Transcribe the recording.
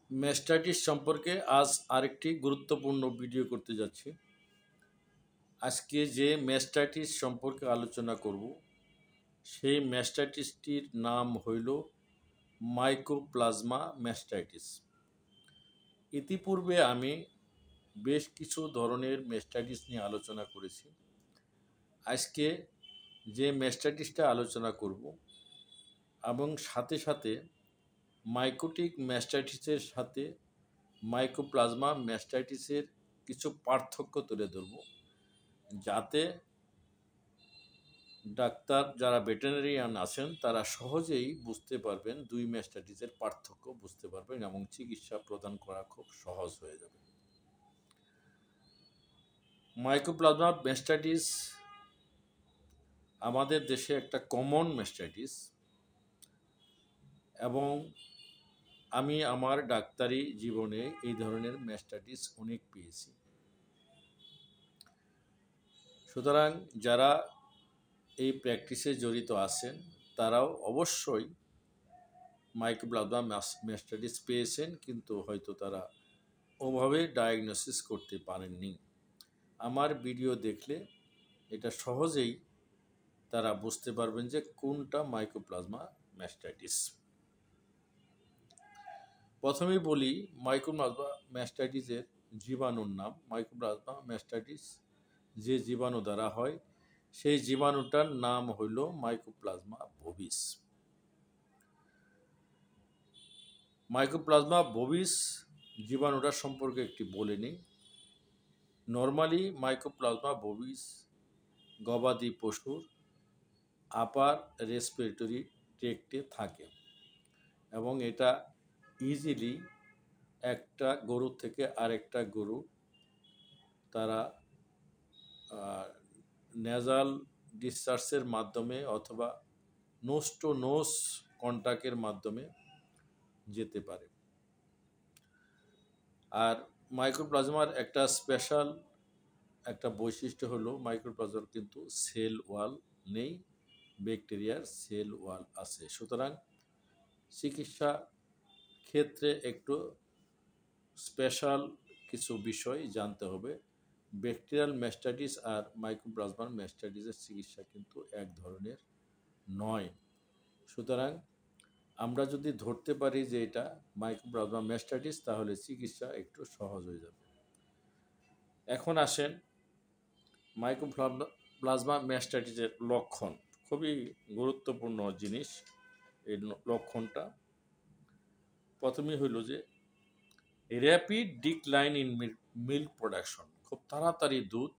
Mastitis সম্পর্কে আজ আরেকটি গুরুত্বপূর্ণ ভিডিও করতে যাচ্ছি। আজকে যে ম্যাস্টাইটিস সম্পর্কে আলোচনা করব সেই ম্যাস্টাইটিসটির নাম হইল মাইকোপ্লাজমা ম্যাস্টাইটিস। ইতিপূর্বে আমি বেশ কিছু ধরনের ম্যাস্টাইটিস নিয়ে আলোচনা করেছি। আজকে যে ম্যাস্টাইটিসটা আলোচনা করব এবং সাথে সাথে মাইকোটিক ম্যাস্টাইটিসের সাথে মাইকোপ্লাজমা ম্যাস্টাইটিসের কিছু পার্থক্য তুলে ধরব, যাতে ডাক্তার যারা ভেটেরিনারিয়ান আছেন তারা সহজেই বুঝতে পারবেন, দুই ম্যাস্টাইটিসের পার্থক্য বুঝতে পারবেন এবং চিকিৎসা প্রদান করা খুব সহজ হয়ে যাবে। মাইকোপ্লাজমা ম্যাস্টাইটিস আমাদের দেশে একটা কমন ম্যাস্টাইটিস এবং আমি আমার ডাক্তারি জীবনে এই ধরনের ম্যাস্টাইটিস অনেক পেয়েছি। সুতরাং যারা এই প্র্যাকটিসে জড়িত আছেন তারাও অবশ্যই মাইকোপ্লাজমা ম্যাস্টাইটিস পেয়েছেন, কিন্তু হয়তো তারা ওভাবে ডায়াগনোসিস করতে পারেননি। আমার ভিডিও দেখলে এটা সহজেই তারা বুঝতে পারবেন যে কোনটা মাইকোপ্লাজমা ম্যাস্টাইটিস। প্রথমেই বলি মাইকোপ্লাজমা ম্যাস্টাইটিসের জীবাণুর নাম। মাইকোপ্লাজমা ম্যাস্টাইটিস যে জীবাণু দ্বারা হয় সেই জীবাণুটার নাম হইল মাইকোপ্লাজমা বোভিস। মাইকোপ্লাজমা বোভিস জীবাণুটা সম্পর্কে একটি বলে নিই। নর্মালি মাইকোপ্লাজমা বোভিস গবাদি পশুর আপার রেসপিরেটরি ট্র্যাক্টে থাকে এবং এটা ইজিলি একটা গরু থেকে আরেকটা গরু তারা নেজাল ডিসচার্জের মাধ্যমে অথবা নোজ টু নোজ কন্টাক্টের মাধ্যমে যেতে পারে। আর মাইক্রোপ্লাজমার একটা স্পেশাল একটা বৈশিষ্ট্য হলো মাইক্রোপ্লাজমার কিন্তু সেল ওয়াল নেই, ব্যাকটেরিয়ার সেল ওয়াল আছে। সুতরাং চিকিৎসা ক্ষেত্রে একটু স্পেশাল কিছু বিষয় জানতে হবে। ব্যাকটেরিয়াল ম্যাস্টাইটিস আর মাইকোপ্লাজমার ম্যাস্টাইটিসের চিকিৎসা কিন্তু এক ধরনের নয়। সুতরাং আমরা যদি ধরতে পারি যে এটা মাইকোপ্লাজমা ম্যাস্টাইটিস, তাহলে চিকিৎসা একটু সহজ হয়ে যাবে। এখন আসেন মাইকোপ্লাজমা ম্যাস্টাইটিসের লক্ষণ। খুবই গুরুত্বপূর্ণ জিনিস এই লক্ষণটা। প্রথমেই হইল যে rapid decline in milk production, খুব তাড়াতাড়ি দুধ